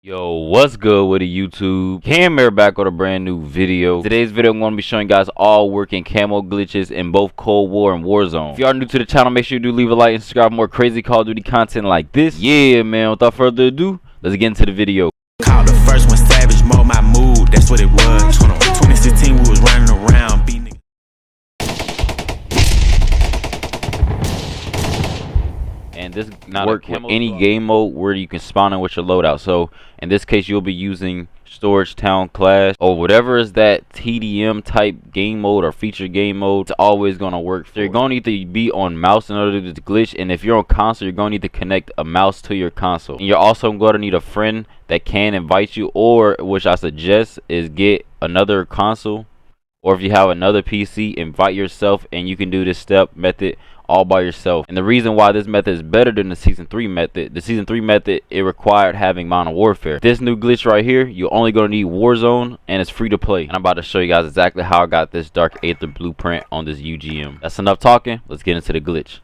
Yo, what's good with the YouTube? Cam here back with a brand new video. Today's video I'm going to be showing you guys all working camo glitches in both Cold War and Warzone. If you are new to the channel, make sure you do leave a like and subscribe for more crazy Call of Duty content like this. Yeah, man, without further ado, let's get into the video. Called the first one savage mode, my mood, that's what it was. 2016 we was running around beating niggas. And this work with any game mode where you can spawn in with your loadout. So in this case, you'll be using Storage Town Clash or whatever is that TDM type game mode or feature game mode. It's always gonna work. So you're gonna need to be on mouse in order to glitch, and if you're on console, you're gonna need to connect a mouse to your console. And you're also gonna need a friend that can invite you, or which I suggest is get another console, or if you have another PC, invite yourself, and you can do this step method all by yourself. And the reason why this method is better than the season 3 method, it required having Modern Warfare. This new glitch right here, you're only gonna need Warzone, and it's free to play. And I'm about to show you guys exactly how I got this Dark Aether blueprint on this UGM. That's enough talking, let's get into the glitch.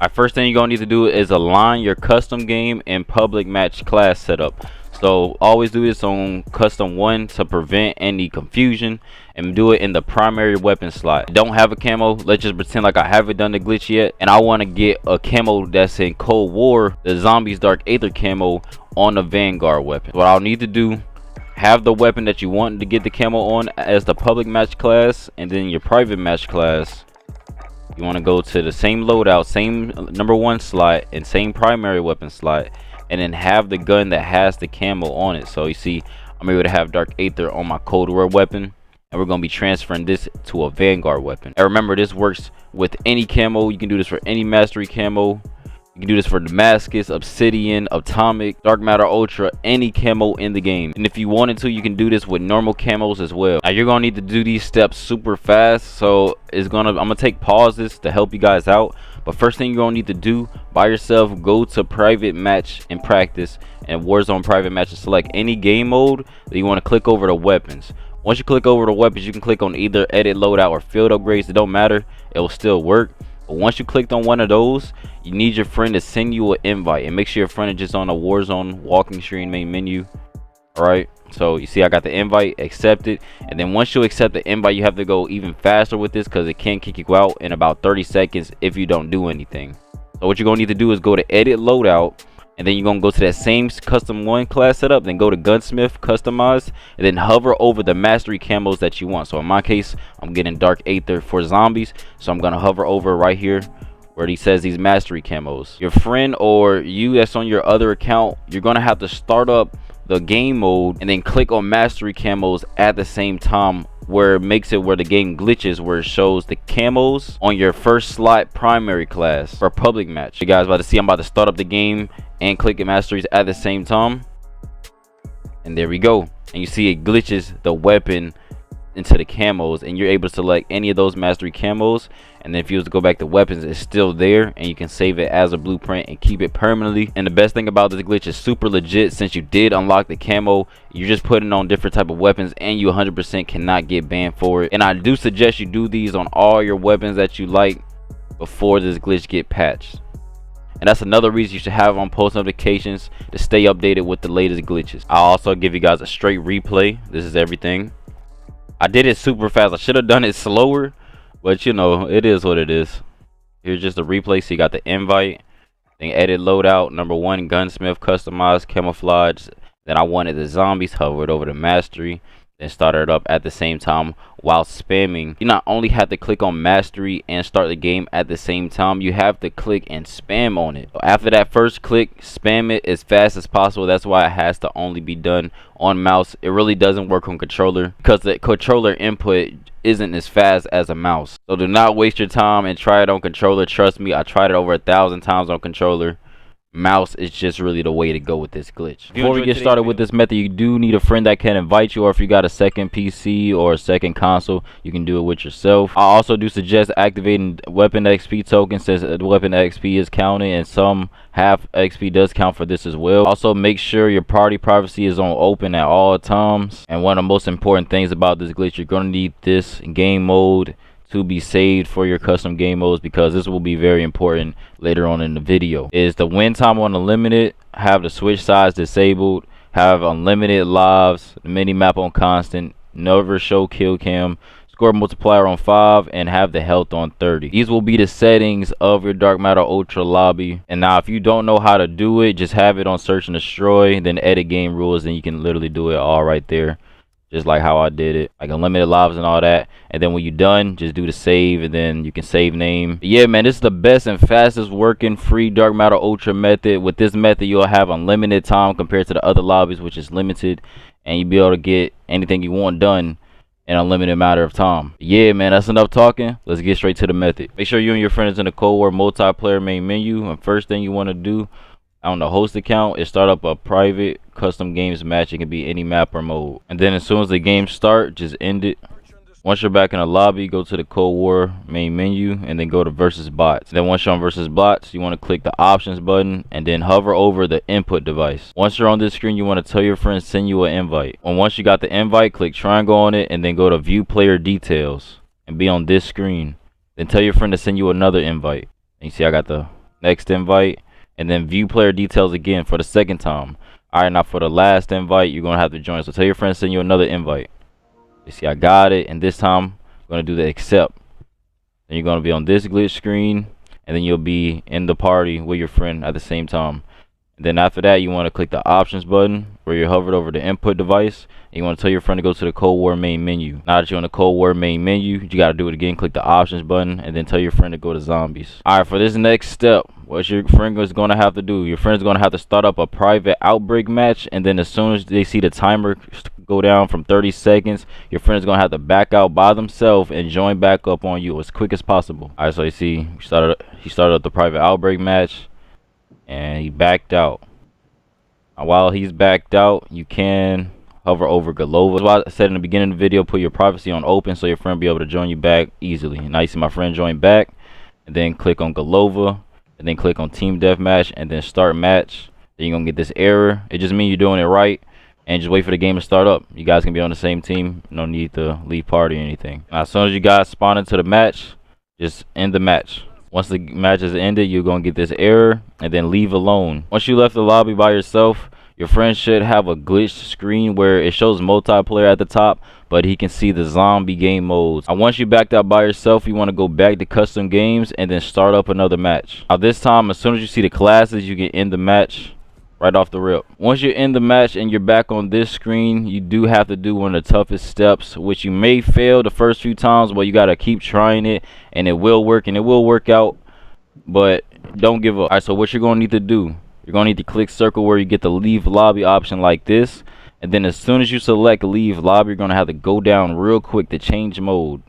Alright, first thing you're gonna need to do is align your custom game and public match class setup. So always do this on custom 1 to prevent any confusion, and do it in the primary weapon slot. Don't have a camo, let's just pretend like I haven't done the glitch yet, and I want to get a camo that's in Cold War, the Zombies Dark Aether camo on the Vanguard weapon. What I'll need to do, have the weapon that you want to get the camo on as the public match class, and then your private match class, you want to go to the same loadout, same number 1 slot, and same primary weapon slot, and then have the gun that has the camo on it. So you see, I'm able to have Dark Aether on my Cold War weapon, and we're going to be transferring this to a Vanguard weapon. And remember, this works with any camo. You can do this for any mastery camo. You can do this for Damascus, Obsidian, Atomic, Dark Matter Ultra, any camo in the game. And if you wanted to, you can do this with normal camos as well. Now you're gonna need to do these steps super fast, so I'm gonna take pauses to help you guys out. But first thing you're gonna need to do by yourself, go to private match and practice, and Warzone private match, and select any game mode that you want to click over the weapons. Once you click over the weapons, you can click on either edit loadout or field upgrades. It don't matter, it will still work. But once you clicked on one of those, you need your friend to send you an invite, and make sure your friend is just on the Warzone walking screen main menu. Alright, so you see I got the invite, accept it, and then once you accept the invite, you have to go even faster with this because it can kick you out in about 30 seconds if you don't do anything. So what you're gonna need to do is go to edit loadout, and then you're gonna go to that same custom 1 class setup, then go to gunsmith customize, and then hover over the mastery camos that you want. So in my case, I'm getting Dark Aether for zombies, so I'm gonna hover over right here where he says these mastery camos. Your friend or you that's on your other account, you're gonna have to start up the game mode and then click on mastery camos at the same time, where it makes it where the game glitches, where it shows the camos on your first slot primary class for public match. You guys about to see I'm about to start up the game and click masteries at the same time, and there we go. And you see it glitches the weapon into the camos, and you're able to select any of those mastery camos, and then if you was to go back to weapons, it's still there, and you can save it as a blueprint and keep it permanently. And the best thing about this glitch is super legit, since you did unlock the camo, you're just putting on different type of weapons, and you 100% cannot get banned for it. And I do suggest you do these on all your weapons that you like before this glitch get patched. And that's another reason you should have on post notifications to stay updated with the latest glitches. I'll also give you guys a straight replay. This is everything. I did it super fast. I should have done it slower, but you know, it is what it is. Here's just a replay. So you got the invite, then edit loadout, number 1 gunsmith customize camouflage. Then I wanted the zombies, hovered over the mastery, then started up at the same time while spamming. You not only have to click on mastery and start the game at the same time, you have to click and spam on it. After that first click, spam it as fast as possible. That's why it has to only be done on mouse. It really doesn't work on controller because the controller input isn't as fast as a mouse. So do not waste your time and try it on controller. Trust me, I tried it over 1,000 times on controller. mouse is just really the way to go with this glitch. Before we get started with this method, you do need a friend that can invite you, or if you got a second PC or a second console, you can do it with yourself. I also do suggest activating weapon XP token, since the weapon XP is counted and some half XP does count for this as well. Also, make sure your party privacy is on open at all times. And one of the most important things about this glitch, you're going to need this game mode to be saved for your custom game modes, because this will be very important later on in the video. Is the win time on unlimited, have the switch size disabled, have unlimited lives, the mini map on constant, never show kill cam, score multiplier on 5, and have the health on 30. These will be the settings of your dark matter ultra lobby. And now if you don't know how to do it, just have it on search and destroy, then edit game rules, and you can literally do it all right there, just like how I did it, like unlimited lives and all that. And then when you're done, just do the save, and then you can save name. But yeah, man, this is the best and fastest working free dark matter ultra method. With this method, you'll have unlimited time compared to the other lobbies, which is limited, and you'll be able to get anything you want done in a limited matter of time. Yeah, man, that's enough talking. Let's get straight to the method. Make sure you and your friends in the Cold War multiplayer main menu, and first thing you want to do on the host account is start up a private custom games match. It can be any map or mode, and then as soon as the game start, just end it. Once you're back in the lobby, go to the Cold War main menu and then go to versus bots. Then once you're on versus bots, you want to click the options button and then hover over the input device. Once you're on this screen, you want to tell your friends send you an invite. And once you got the invite, click triangle on it and then go to view player details and be on this screen. Then tell your friend to send you another invite. And you see I got the next invite, and then view player details again for the second time. Alright, now for the last invite, you're gonna have to join. So tell your friend to send you another invite. You see I got it, and this time I'm gonna do the accept. Then you're gonna be on this glitch screen, and then you'll be in the party with your friend at the same time. And then after that, you want to click the options button where you're hovered over the input device, and you want to tell your friend to go to the Cold War main menu. Now that you're on the Cold War main menu, you got to do it again. Click the options button and then tell your friend to go to zombies. Alright, for this next step, what your friend is going to have to do, your friend's going to have to start up a private outbreak match, and then as soon as they see the timer go down from 30 seconds, your friend's going to have to back out by themselves and join back up on you as quick as possible. Alright, so you see he started up the private outbreak match and he backed out. Now, while he's backed out, you can hover over Galova. That's why I said in the beginning of the video, put your privacy on open so your friend will be able to join you back easily. Now you see my friend join back, and then click on Galova, and then click on team deathmatch, and then start match. Then you're gonna get this error. It just means you're doing it right, and just wait for the game to start up. You guys can be on the same team, no need to leave party or anything. Now, as soon as you guys spawn into the match, just end the match. Once the match is ended, you're gonna get this error, and then leave alone. Once you left the lobby by yourself, your friend should have a glitched screen where it shows multiplayer at the top, but he can see the zombie game modes. And once you backed out by yourself, you want to go back to custom games and then start up another match. Now this time, as soon as you see the classes, you can end the match right off the rip. Once you're in the match and you're back on this screen, you do have to do one of the toughest steps, which you may fail the first few times, but you got to keep trying it, and it will work, and it will work out, but don't give up. Alright, so what you're going to need to do, you're going to need to click circle where you get the leave lobby option like this, and then as soon as you select leave lobby, you're going to have to go down real quick to change mode.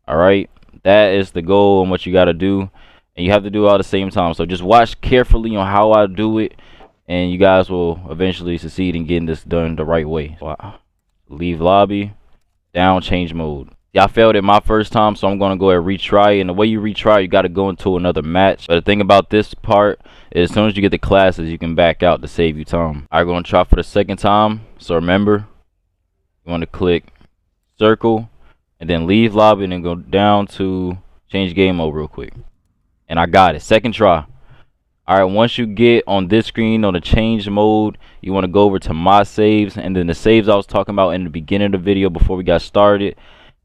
Alright, that is the goal and what you got to do, and you have to do it all at the same time. So just watch carefully on how I do it, and you guys will eventually succeed in getting this done the right way. So leave lobby, down, change mode. Yeah, I failed it my first time, so I'm going to go ahead and retry. And the way you retry, you got to go into another match. But the thing about this part is as soon as you get the classes, you can back out to save you time. I'm going to try for the second time. So remember, you want to click circle and then leave lobby and then go down to change game mode real quick. And I got it. Second try. Alright, once you get on this screen on the change mode, you want to go over to my saves, and then the saves I was talking about in the beginning of the video before we got started,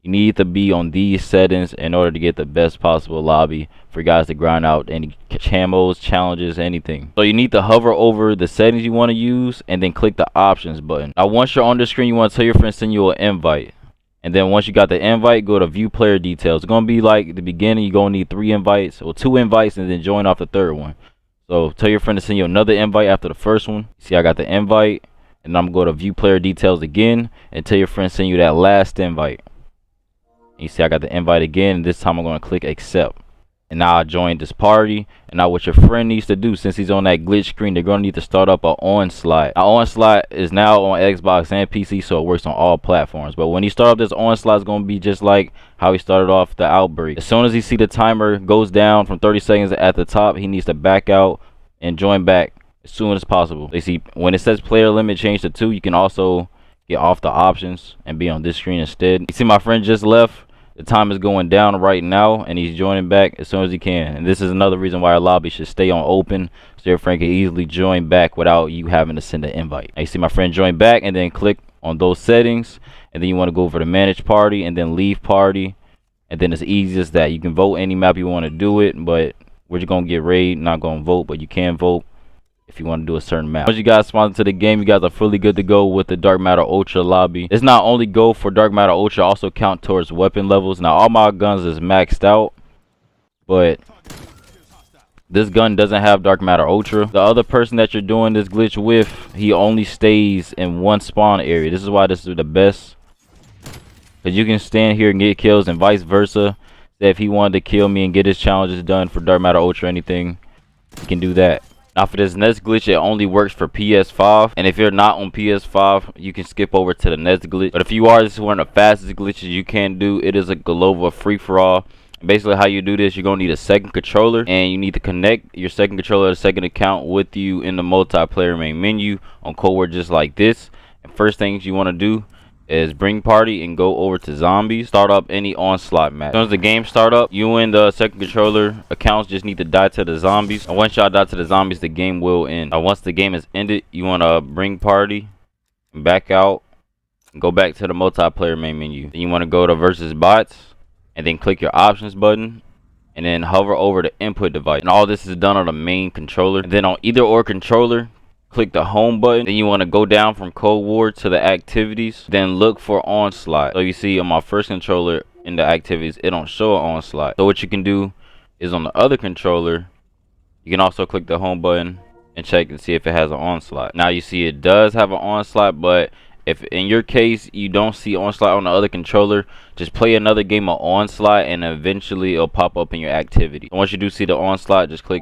you need to be on these settings in order to get the best possible lobby for you guys to grind out any CAMOs, challenges, anything. So you need to hover over the settings you want to use and then click the options button. Now once you're on the screen, you want to tell your friends send you an invite. And then once you got the invite, go to view player details. It's going to be like the beginning, you're going to need 3 invites or 2 invites and then join off the third one. So tell your friend to send you another invite after the first one. See, I got the invite, and I'm going to go to view player details again and tell your friend send you that last invite. And you see I got the invite again, and this time I'm going to click accept. And now I joined this party. And now what your friend needs to do, since he's on that glitch screen, they're going to need to start up an onslaught. Now onslaught is now on Xbox and PC, so it works on all platforms. But when he start up this onslaught, it's going to be just like how he started off the outbreak. As soon as he see the timer goes down from 30 seconds at the top, he needs to back out and join back as soon as possible. They see when it says player limit change to 2, you can also get off the options and be on this screen instead. You see my friend just left. The time is going down right now, and he's joining back as soon as he can. And this is another reason why our lobby should stay on open, so your friend can easily join back without you having to send an invite. Now you see my friend join back, and then click on those settings, and then you want to go over to manage party and then leave party, and then it's easy as that. You can vote any map you want to do it, but we're just gonna get raid, not gonna vote, but you can vote if you want to do a certain map. Once you guys spawn into the game, you guys are fully good to go with the Dark Matter Ultra lobby. It's not only go for Dark Matter Ultra, also count towards weapon levels. Now all my guns is maxed out, but this gun doesn't have Dark Matter Ultra. The other person that you're doing this glitch with, he only stays in one spawn area. This is why this is the best, because you can stand here and get kills and vice versa. If he wanted to kill me and get his challenges done for Dark Matter Ultra or anything, he can do that. Now for this next glitch, it only works for PS5, and if you're not on PS5, you can skip over to the next glitch. But if you are, this is one of the fastest glitches you can do. It is a Glovo free-for-all. Basically how you do this, you're gonna need a second controller, and you need to connect your second controller to the second account with you in the multiplayer main menu on code word just like this. And first things you want to do is bring party and go over to zombies. Start up any onslaught match. As soon as the game start up, you and the second controller accounts just need to die to the zombies. And once y'all die to the zombies, the game will end. Once the game is ended, you want to bring party, back out, and go back to the multiplayer main menu. Then you want to go to versus bots, and then click your options button, and then hover over the input device. And all this is done on the main controller. And then on either or controller, click the home button. Then you want to go down from Cold War to the activities, then look for onslaught. So you see on my first controller in the activities, it don't show an onslaught. So what you can do is on the other controller, you can also click the home button and check and see if it has an onslaught. Now you see it does have an onslaught, but if in your case you don't see onslaught on the other controller, just play another game of onslaught and eventually it'll pop up in your activity. Once you do see the onslaught, just click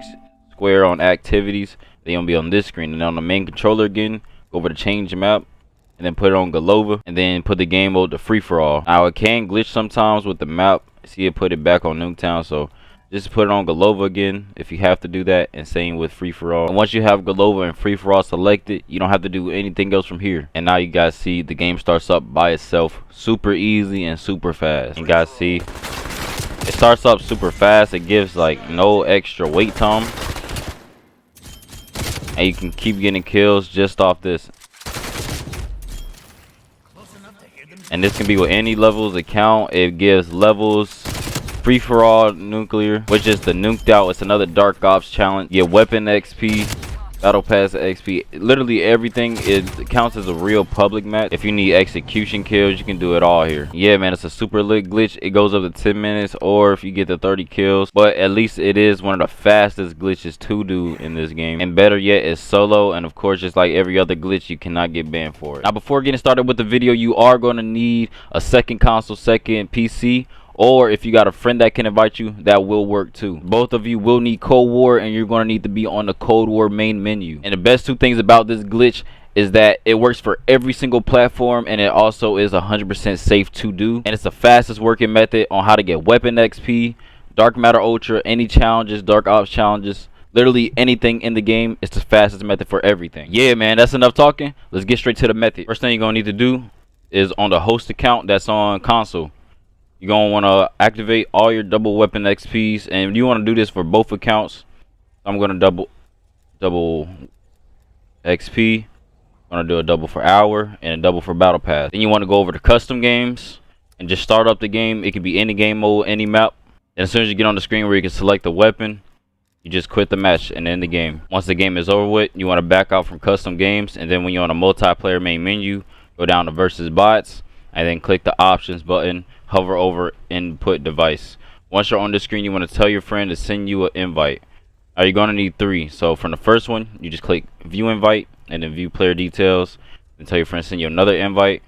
square on activities. Then you'll be on this screen, and on the main controller again, go over to change map, and then put it on Glovo, and then put the game mode to free for all. Now it can glitch sometimes with the map. See it put it back on Nuketown, so just put it on Glovo again if you have to do that, and same with free for all. And once you have Glovo and free for all selected, you don't have to do anything else from here. And now you guys see the game starts up by itself, super easy and super fast. You guys see it starts up super fast. It gives like no extra wait time. And you can keep getting kills just off this. And this can be with any levels account. It gives levels, free for all nuclear, which is the nuked out. It's another dark ops challenge. You get weapon XP, battle pass XP, literally everything. It counts as a real public match. If you need execution kills, you can do it all here. Yeah man, it's a super lit glitch. It goes up to 10 minutes, or if you get the 30 kills, but at least it is one of the fastest glitches to do in this game. And better yet, it's solo, and of course just like every other glitch, you cannot get banned for it. Now before getting started with the video, you are going to need a second console, second PC, or if you got a friend that can invite you, that will work too. Both of you will need Cold War, and you're going to need to be on the Cold War main menu. And the best two things about this glitch is that it works for every single platform, and it also is 100% safe to do. And it's the fastest working method on how to get weapon XP, Dark Matter Ultra, any challenges, Dark Ops challenges, literally anything in the game. It's the fastest method for everything. Yeah man, that's enough talking. Let's get straight to the method. First thing you're going to need to do is on the host account that's on console, you're going to want to activate all your double weapon XPs, and you want to do this for both accounts. I'm going to double XP. I'm going to do a double for hour and a double for battle pass. Then you want to go over to custom games and just start up the game. It can be any game mode, any map. And as soon as you get on the screen where you can select the weapon, you just quit the match and end the game. Once the game is over with, you want to back out from custom games, and then when you're on a multiplayer main menu, go down to versus bots, and then click the options button, hover over input device. Once you're on the screen, you want to tell your friend to send you an invite. Now you're going to need 3. So from the first one, you just click view invite, and then view player details, and tell your friend to send you another invite.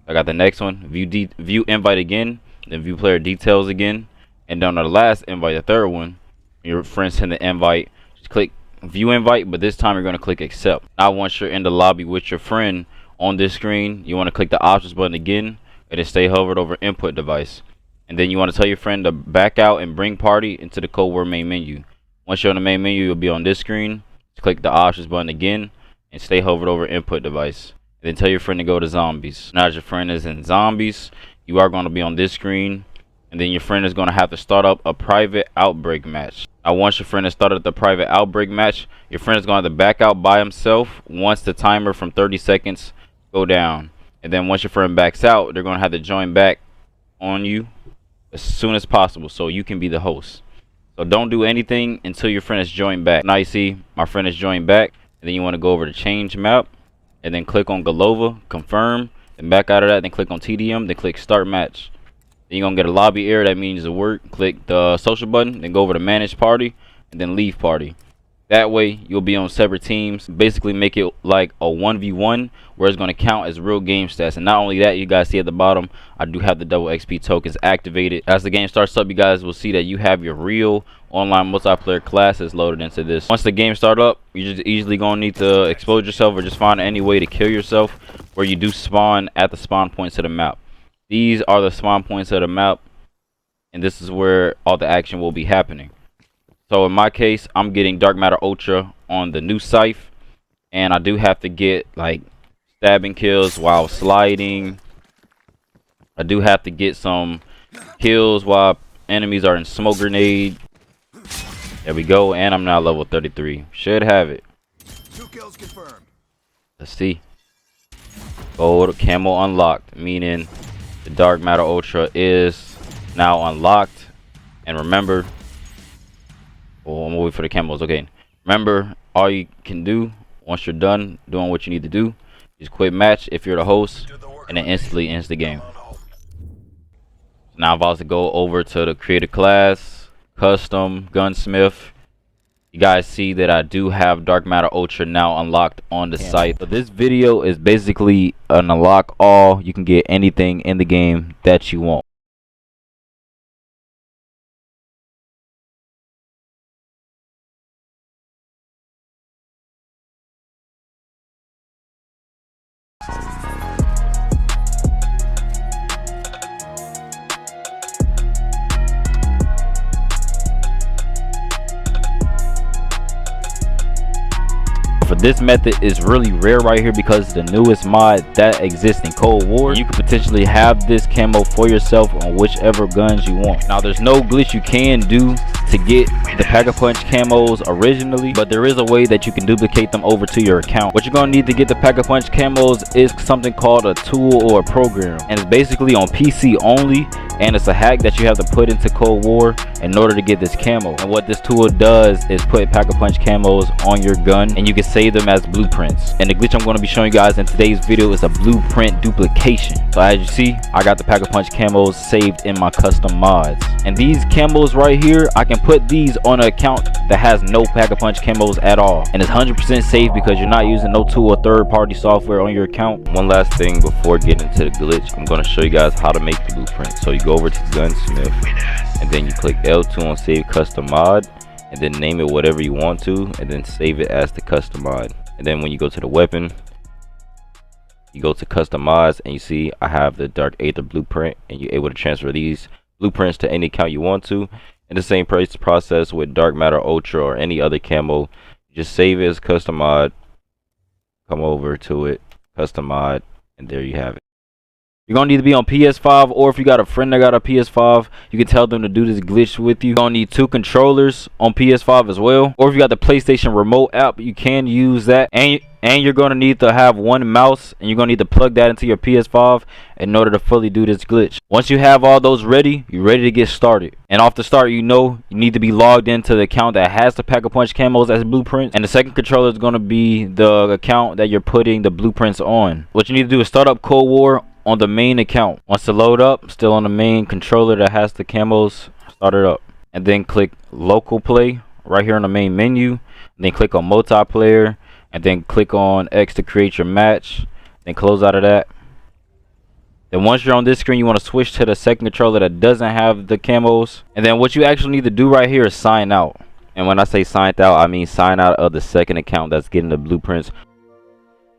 I got the next one, view invite again, then view player details again, and then on the last invite, the third one, Your friend send the invite, just click view invite, but this time you're going to click accept. Now once you're in the lobby with your friend on this screen, you want to click the options button again and then stay hovered over input device. And then you want to tell your friend to back out and bring party into the code word main menu. Once you're on the main menu, you'll be on this screen. Just click the options button again and stay hovered over input device. And then tell your friend to go to zombies. Now that your friend is in zombies, you are going to be on this screen. And then your friend is going to have to start up a private outbreak match. Now once your friend has started the private outbreak match, your friend is going to have to back out by himself once the timer from 30 seconds go down. And then once your friend backs out, they're going to have to join back on you as soon as possible so you can be the host. So don't do anything until your friend is joined back. Now you see my friend is joined back, and then you want to go over to change map and then click on Galova, confirm, and back out of that, then click on TDM, then click start match. Then you're gonna get a lobby error. That means the work. Click the social button, then go over to manage party and then leave party. That way you'll be on separate teams. Basically make it like a 1v1 where it's going to count as real game stats. And not only that, you guys see at the bottom, I do have the double XP tokens activated. As the game starts up, you guys will see that you have your real online multiplayer classes loaded into this. Once the game start up, you're just easily going to need to expose yourself or just find any way to kill yourself where you do spawn at the spawn points of the map. These are the spawn points of the map, and this is where all the action will be happening. So in my case, I'm getting Dark Matter Ultra on the new scythe, and I do have to get like stabbing kills while sliding. I do have to get some kills while enemies are in smoke grenade. There we go, and I'm now level 33. Should have it. 2 kills confirmed. Let's see. Gold camo unlocked, meaning the Dark Matter Ultra is now unlocked. And remember, oh, I'm waiting for the camos. Okay, remember, all you can do once you're done doing what you need to do is quit match if you're the host, and then instantly ends the game. Now I'm about to go over to the creator class, custom, gunsmith. You guys see that I do have Dark Matter Ultra now unlocked on the site. So this video is basically an unlock all. You can get anything in the game that you want. For this method is really rare right here because it's the newest mod that exists in Cold War. You could potentially have this camo for yourself on whichever guns you want. Now there's no glitch you can do to get the Pack-a-Punch camos originally, but there is a way that you can duplicate them over to your account. What you're gonna need to get the Pack-a-Punch camos is something called a tool or a program, and it's basically on PC only, and it's a hack that you have to put into Cold War in order to get this camo. And what this tool does is put Pack-a-Punch camos on your gun, and you can save them as blueprints. And the glitch I'm going to be showing you guys in today's video is a blueprint duplication. So as you see, I got the Pack-a-Punch camos saved in my custom mods, and these camos right here, I can put these on an account that has no Pack-a-Punch camos at all, and it's 100% safe because you're not using no tool or third-party software on your account. One last thing before getting into the glitch, I'm going to show you guys how to make the blueprint. So you go over to gunsmith, and then you click L2 on save custom mod, and then name it whatever you want to, and then save it as the custom mod. And then when you go to the weapon, you go to custom mods, and you see I have the Dark Aether blueprint, and you're able to transfer these blueprints to any account you want to. And the same process with Dark Matter Ultra or any other camo. You just save it as custom mod, come over to it, custom mod, and there you have it. You're gonna need to be on PS5, or if you got a friend that got a PS5, you can tell them to do this glitch with you. You're gonna need 2 controllers on PS5 as well, or if you got the PlayStation remote app, you can use that. And you're gonna need to have 1 mouse, and you're gonna need to plug that into your PS5 in order to fully do this glitch. Once you have all those ready, you're ready to get started. And off the start, you know you need to be logged into the account that has the Pack-a-Punch camos as blueprints, and the second controller is gonna be the account that you're putting the blueprints on. What you need to do is start up Cold War on the main account. Once it load up, still on the main controller that has the camos, start it up, and then click local play right here on the main menu, and then click on multiplayer, and then click on X to create your match, then close out of that. Then once you're on this screen, you want to switch to the second controller that doesn't have the camos, and then what you actually need to do right here is sign out. And when I say signed out, I mean sign out of the second account that's getting the blueprints,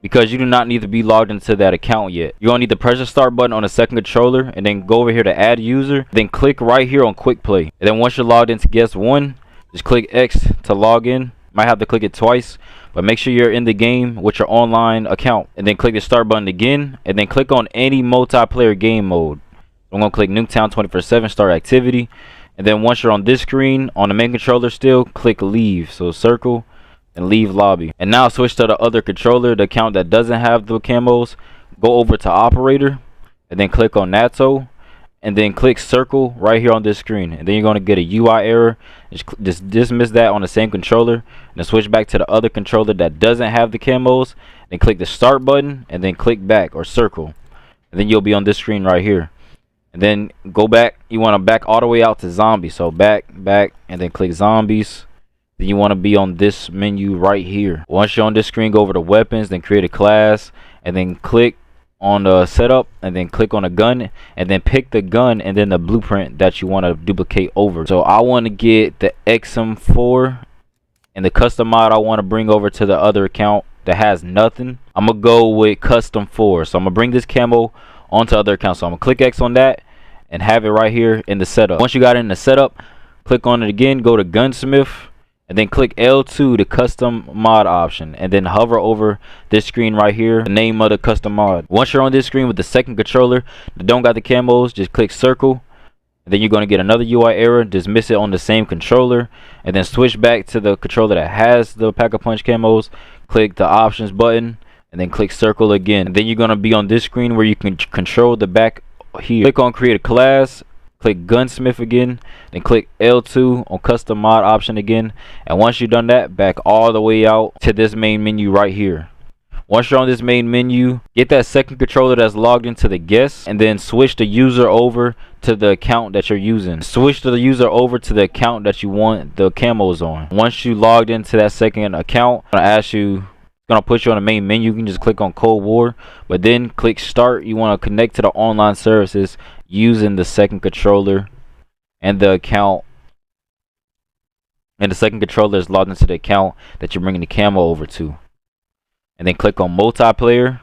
because you do not need to be logged into that account yet. You're gonna need to press the start button on the second controller and then go over here to add user, then click right here on quick play. And then once you're logged into guest 1, just click X to log in. Might have to click it twice, but make sure you're in the game with your online account, and then click the start button again, and then click on any multiplayer game mode. I'm gonna click Nuketown 24/7 start activity, and then once you're on this screen on the main controller still, click leave. So circle and leave lobby. And now switch to the other controller, the account that doesn't have the camos. Go over to operator and then click on NATO, and then click circle right here on this screen, and then you're going to get a UI error. Just dismiss that on the same controller, and then switch back to the other controller that doesn't have the camos, then click the start button and then click back or circle, and then you'll be on this screen right here. And then go back, you want to back all the way out to zombies, so back, and then click zombies. Then you want to be on this menu right here. Once you're on this screen, go over to weapons, then create a class, and then click on the setup, and then click on a gun, and then pick the gun and then the blueprint that you want to duplicate over. So I want to get the XM4, and the custom mod I want to bring over to the other account that has nothing. I'm gonna go with custom 4. So I'm gonna bring this camo onto other accounts. So I'm gonna click X on that and have it right here in the setup. Once you got it in the setup, click on it again, go to gunsmith, and then click L2, the custom mod option, and then hover over this screen right here, the name of the custom mod. Once you're on this screen with the second controller that don't got the camos, just click circle, and then you're going to get another UI error. Dismiss it on the same controller, and then switch back to the controller that has the pack-a-punch camos. Click the options button and then click circle again, and then you're going to be on this screen where you can control the back here. Click on create a class, click gunsmith again, then click L2 on custom mod option again, and once you've done that, back all the way out to this main menu right here. Once you're on this main menu, get that second controller that's logged into the guest, and then switch the user over to the account that you're using. Switch the user over to the account that you want the camos on. Once you logged into that second account, I'm gonna ask you, gonna put you on the main menu. You can just click on Cold War, but then click start. You want to connect to the online services using the second controller and the account, and the second controller is logged into the account that you're bringing the camo over to. And then click on multiplayer,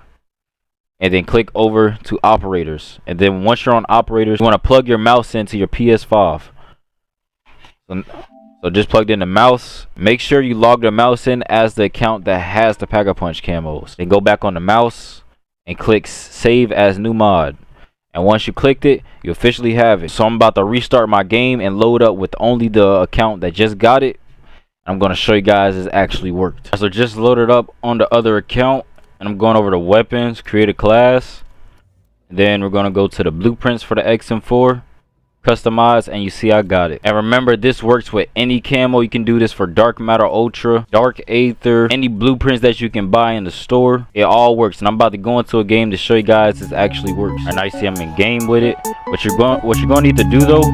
and then click over to operators. And then once you're on operators, you want to plug your mouse into your PS5. So just plugged in the mouse. Make sure you log the mouse in as the account that has the pack-a-punch camos. Then go back on the mouse and click save as new mod. And once you clicked it, you officially have it. So I'm about to restart my game and load up with only the account that just got it. I'm going to show you guys it actually worked. So just loaded up on the other account, and I'm going over to weapons, create a class. Then we're going to go to the blueprints for the XM4, customize, and you see I got it. And remember, this works with any camo. You can do this for dark matter ultra, dark aether, any blueprints that you can buy in the store. It all works, and I'm about to go into a game to show you guys this actually works. And I see I'm in game with it. What you're going to need to do though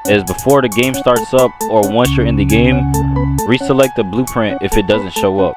is, before the game starts up or once you're in the game, reselect the blueprint if it doesn't show up.